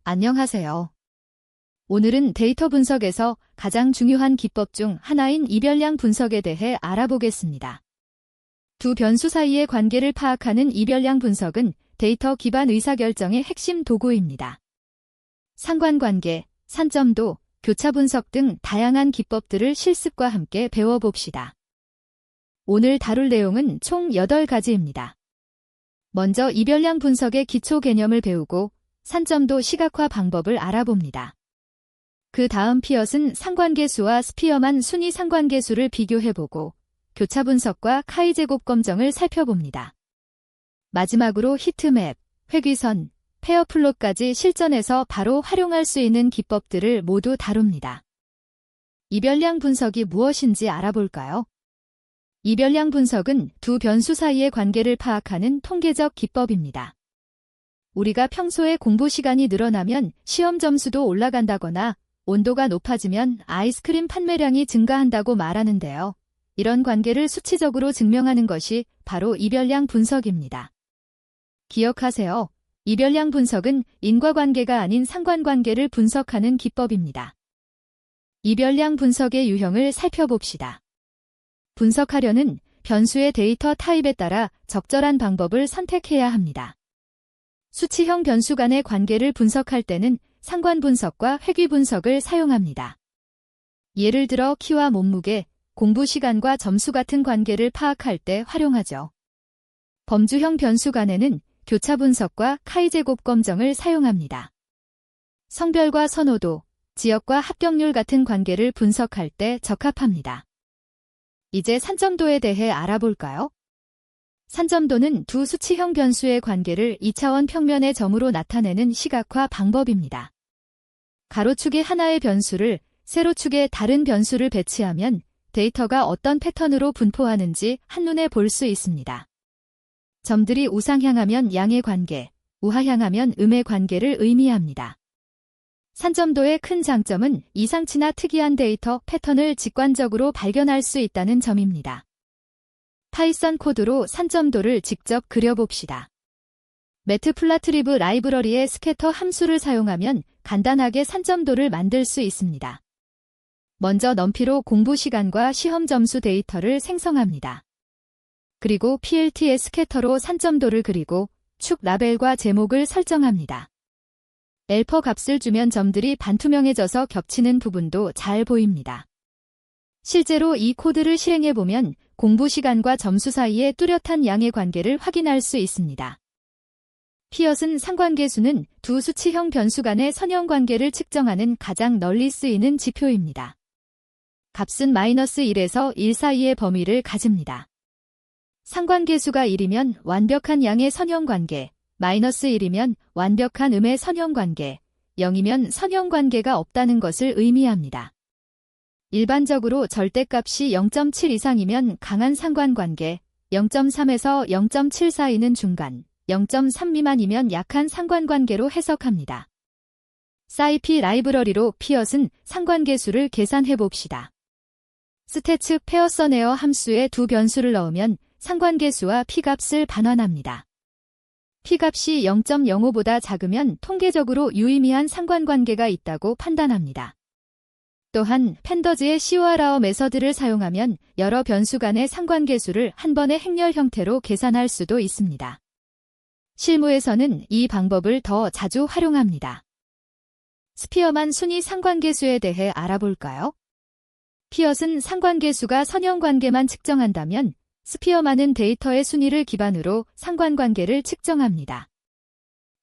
안녕하세요. 오늘은 데이터 분석에서 가장 중요한 기법 중 하나인 이별량 분석에 대해 알아보겠습니다. 두 변수 사이의 관계를 파악하는 이별량 분석은 데이터 기반 의사결정의 핵심 도구입니다. 상관관계, 산점도, 교차 분석 등 다양한 기법들을 실습과 함께 배워봅시다. 오늘 다룰 내용은 총 8가지입니다. 먼저 이별량 분석의 기초 개념을 배우고 산점도 시각화 방법을 알아봅니다. 그 다음 피엇은 상관계수와 스피어만 순위 상관계수를 비교해보고 교차 분석과 카이-제곱 검정을 살펴봅니다. 마지막으로 히트맵, 회귀선, 페어플롯까지 실전에서 바로 활용할 수 있는 기법들을 모두 다룹니다. 이별량 분석이 무엇인지 알아볼까요? 이별량 분석은 두 변수 사이의 관계를 파악하는 통계적 기법입니다. 우리가 평소에 공부 시간이 늘어나면 시험 점수도 올라간다거나 온도가 높아지면 아이스크림 판매량이 증가한다고 말하는데요. 이런 관계를 수치적으로 증명하는 것이 바로 이별량 분석입니다. 기억하세요. 이별량 분석은 인과관계가 아닌 상관관계를 분석하는 기법입니다. 이별량 분석의 유형을 살펴봅시다. 분석하려는 변수의 데이터 타입에 따라 적절한 방법을 선택해야 합니다. 수치형 변수 간의 관계를 분석할 때는 상관 분석과 회귀 분석을 사용합니다. 예를 들어 키와 몸무게, 공부 시간과 점수 같은 관계를 파악할 때 활용하죠. 범주형 변수 간에는 교차 분석과 카이-제곱 검정을 사용합니다. 성별과 선호도, 지역과 합격률 같은 관계를 분석할 때 적합합니다. 이제 산점도에 대해 알아볼까요? 산점도는 두 수치형 변수의 관계를 2차원 평면의 점으로 나타내는 시각화 방법입니다. 가로축에 하나의 변수를, 세로축에 다른 변수를 배치하면 데이터가 어떤 패턴으로 분포하는지 한눈에 볼 수 있습니다. 점들이 우상향하면 양의 관계, 우하향하면 음의 관계를 의미합니다. 산점도의 큰 장점은 이상치나 특이한 데이터 패턴을 직관적으로 발견할 수 있다는 점입니다. 파이썬 코드로 산점도를 직접 그려봅시다. 매트플라트리브 라이브러리의 스캐터 함수를 사용하면 간단하게 산점도를 만들 수 있습니다. 먼저 넘피로 공부 시간과 시험 점수 데이터를 생성합니다. 그리고 PLT의 스캐터로 산점도를 그리고 축 라벨과 제목을 설정합니다. 엘퍼 값을 주면 점들이 반투명해져서 겹치는 부분도 잘 보입니다. 실제로 이 코드를 실행해보면 공부 시간과 점수 사이의 뚜렷한 양의 관계를 확인할 수 있습니다. 피엇은 상관계수는 두 수치형 변수 간의 선형관계를 측정하는 가장 널리 쓰이는 지표입니다. 값은 -1에서 1 사이의 범위를 가집니다. 상관계수가 1이면 완벽한 양의 선형관계, -1이면 완벽한 음의 선형관계, 0이면 선형관계가 없다는 것을 의미합니다. 일반적으로 절대값이 0.7 이상이면 강한 상관관계, 0.3에서 0.7 사이는 중간, 0.3 미만이면 약한 상관관계로 해석합니다. 사이피 라이브러리로 피엇은 상관계수를 계산해봅시다. 스태츠 페어서네어 함수에 두 변수를 넣으면 상관계수와 P값을 반환합니다. P값이 0.05보다 작으면 통계적으로 유의미한 상관관계가 있다고 판단합니다. 또한 팬더즈의 CORR 메서드를 사용하면 여러 변수 간의 상관계수를 한 번의 행렬 형태로 계산할 수도 있습니다. 실무에서는 이 방법을 더 자주 활용합니다. 스피어만 순위 상관계수에 대해 알아볼까요? 피엇은 상관계수가 선형관계만 측정한다면 스피어만은 데이터의 순위를 기반으로 상관관계를 측정합니다.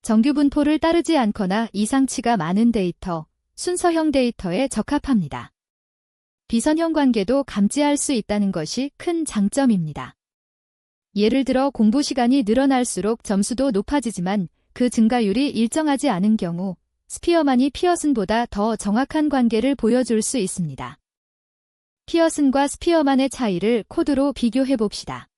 정규 분포를 따르지 않거나 이상치가 많은 데이터, 순서형 데이터에 적합합니다. 비선형 관계도 감지할 수 있다는 것이 큰 장점입니다. 예를 들어 공부 시간이 늘어날수록 점수도 높아지지만 그 증가율이 일정하지 않은 경우 스피어만이 피어슨보다 더 정확한 관계를 보여줄 수 있습니다. 피어슨과 스피어만의 차이를 코드로 비교해봅시다.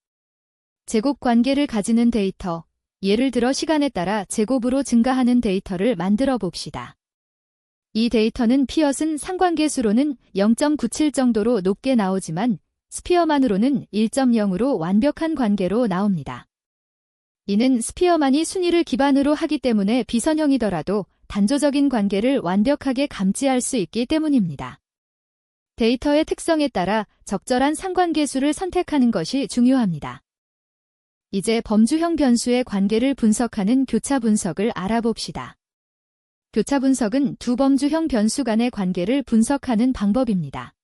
제곱 관계를 가지는 데이터, 예를 들어 시간에 따라 제곱으로 증가하는 데이터를 만들어 봅시다. 이 데이터는 피엇은 상관계수로는 0.97 정도로 높게 나오지만 스피어만으로는 1.0으로 완벽한 관계로 나옵니다. 이는 스피어만이 순위를 기반으로 하기 때문에 비선형이더라도 단조적인 관계를 완벽하게 감지할 수 있기 때문입니다. 데이터의 특성에 따라 적절한 상관계수를 선택하는 것이 중요합니다. 이제 범주형 변수의 관계를 분석하는 교차 분석을 알아봅시다. 교차 분석은 두 범주형 변수 간의 관계를 분석하는 방법입니다.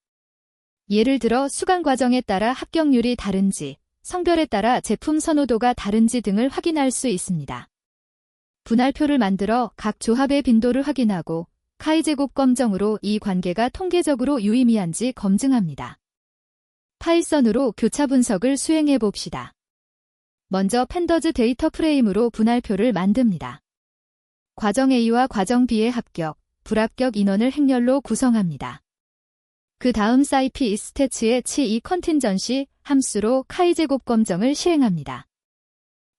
예를 들어 수강 과정에 따라 합격률이 다른지, 성별에 따라 제품 선호도가 다른지 등을 확인할 수 있습니다. 분할표를 만들어 각 조합의 빈도를 확인하고 카이제곱 검정으로 이 관계가 통계적으로 유의미한지 검증합니다. 파이썬으로 교차 분석을 수행해 봅시다. 먼저 팬더즈 데이터 프레임으로 분할표를 만듭니다. 과정 A와 과정 B의 합격, 불합격 인원을 행렬로 구성합니다. 그 다음 사이피 스태츠의 치2 컨틴전시 함수로 카이제곱 검정을 실행합니다.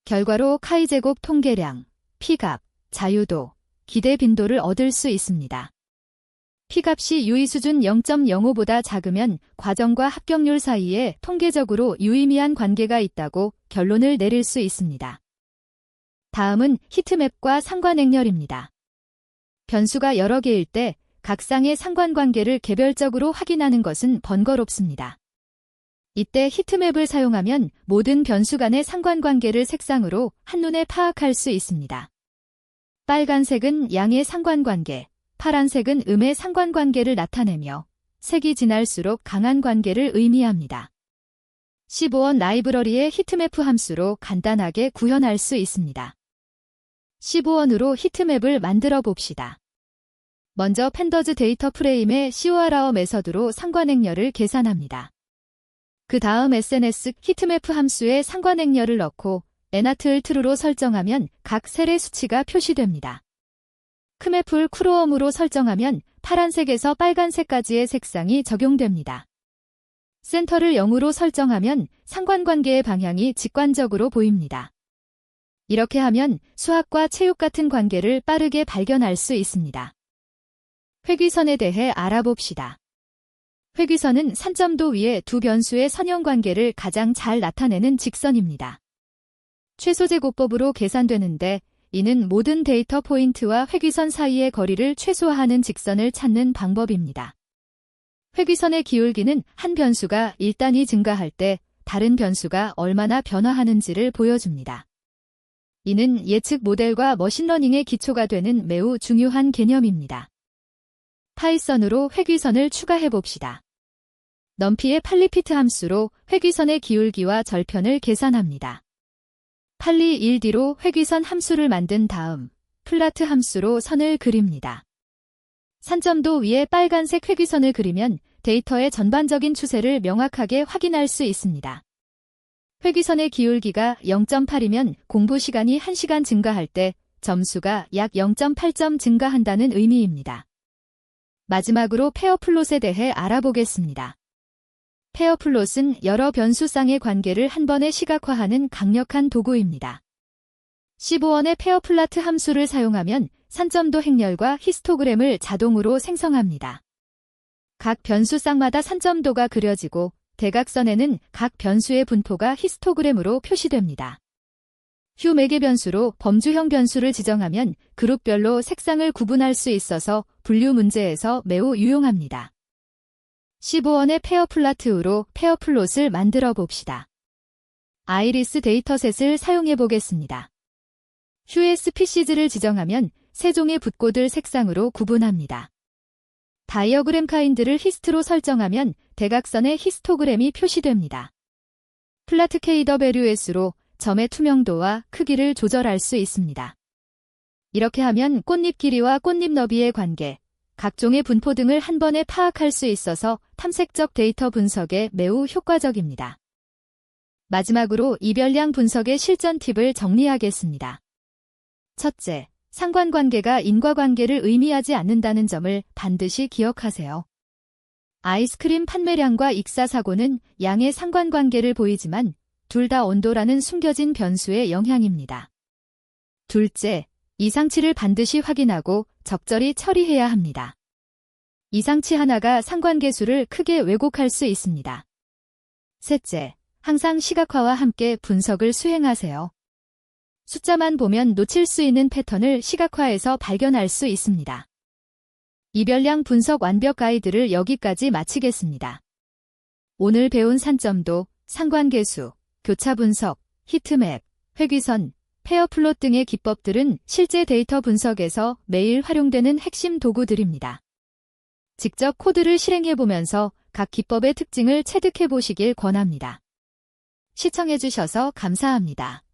결과로 카이제곱 통계량, P값, 자유도, 기대 빈도를 얻을 수 있습니다. P값이 유의수준 0.05보다 작으면 과정과 합격률 사이에 통계적으로 유의미한 관계가 있다고 결론을 내릴 수 있습니다. 다음은 히트맵과 상관행렬입니다. 변수가 여러 개일 때 각 쌍의 상관관계를 개별적으로 확인하는 것은 번거롭습니다. 이때 히트맵을 사용하면 모든 변수 간의 상관관계를 색상으로 한눈에 파악할 수 있습니다. 빨간색은 양의 상관관계, 파란색은 음의 상관관계를 나타내며 색이 진할수록 강한 관계를 의미합니다. 15원 라이브러리의 히트맵 함수로 간단하게 구현할 수 있습니다. 15원으로 히트맵을 만들어 봅시다. 먼저 팬더즈 데이터 프레임의 CORR 메서드로 상관행렬을 계산합니다. 그 다음 SNS 히트맵 함수에 상관행렬을 넣고 nArt를 true로 설정하면 각 셀의 수치가 표시됩니다. 크맵을 크로엄으로 설정하면 파란색에서 빨간색까지의 색상이 적용됩니다. 센터를 0으로 설정하면 상관관계의 방향이 직관적으로 보입니다. 이렇게 하면 수학과 체육 같은 관계를 빠르게 발견할 수 있습니다. 회귀선에 대해 알아봅시다. 회귀선은 산점도 위에 두 변수의 선형관계를 가장 잘 나타내는 직선입니다. 최소제곱법으로 계산되는데 이는 모든 데이터 포인트와 회귀선 사이의 거리를 최소화하는 직선을 찾는 방법입니다. 회귀선의 기울기는 한 변수가 1단위 증가할 때 다른 변수가 얼마나 변화하는지를 보여줍니다. 이는 예측 모델과 머신러닝의 기초가 되는 매우 중요한 개념입니다. 파이썬으로 회귀선을 추가해봅시다. 넘피의 팔리피트 함수로 회귀선의 기울기와 절편을 계산합니다. 팔리 1D로 회귀선 함수를 만든 다음 플라트 함수로 선을 그립니다. 산점도 위에 빨간색 회귀선을 그리면 데이터의 전반적인 추세를 명확하게 확인할 수 있습니다. 회귀선의 기울기가 0.8이면 공부 시간이 1시간 증가할 때 점수가 약 0.8점 증가한다는 의미입니다. 마지막으로 페어플롯에 대해 알아보겠습니다. 페어플롯은 여러 변수쌍의 관계를 한 번에 시각화하는 강력한 도구입니다. 15원의 페어플라트 함수를 사용하면 산점도 행렬과 히스토그램을 자동으로 생성합니다. 각 변수쌍마다 산점도가 그려지고 대각선에는 각 변수의 분포가 히스토그램으로 표시됩니다. 휴 매개 변수로 범주형 변수를 지정하면 그룹별로 색상을 구분할 수 있어서 분류 문제에서 매우 유용합니다. 15원의 페어플라트로 페어플롯을 만들어 봅시다. 아이리스 데이터셋을 사용해 보겠습니다. 휴SPC즈를 지정하면 세 종의 붓고들 색상으로 구분합니다. 다이어그램 카인드를 히스트로 설정하면 대각선의 히스토그램이 표시됩니다. 플라트 KWS로 점의 투명도와 크기를 조절할 수 있습니다. 이렇게 하면 꽃잎 길이와 꽃잎 너비의 관계, 각종의 분포 등을 한 번에 파악할 수 있어서 탐색적 데이터 분석에 매우 효과적입니다. 마지막으로 이별량 분석의 실전 팁을 정리하겠습니다. 첫째, 상관관계가 인과관계를 의미하지 않는다는 점을 반드시 기억하세요. 아이스크림 판매량과 익사사고는 양의 상관관계를 보이지만 둘 다 온도라는 숨겨진 변수의 영향입니다. 둘째, 이상치를 반드시 확인하고 적절히 처리해야 합니다. 이상치 하나가 상관계수를 크게 왜곡할 수 있습니다. 셋째, 항상 시각화와 함께 분석을 수행하세요. 숫자만 보면 놓칠 수 있는 패턴을 시각화해서 발견할 수 있습니다. 이별량 분석 완벽 가이드를 여기까지 마치겠습니다. 오늘 배운 산점도, 상관계수, 교차 분석, 히트맵, 회귀선, 페어플롯 등의 기법들은 실제 데이터 분석에서 매일 활용되는 핵심 도구들입니다. 직접 코드를 실행해보면서 각 기법의 특징을 체득해보시길 권합니다. 시청해주셔서 감사합니다.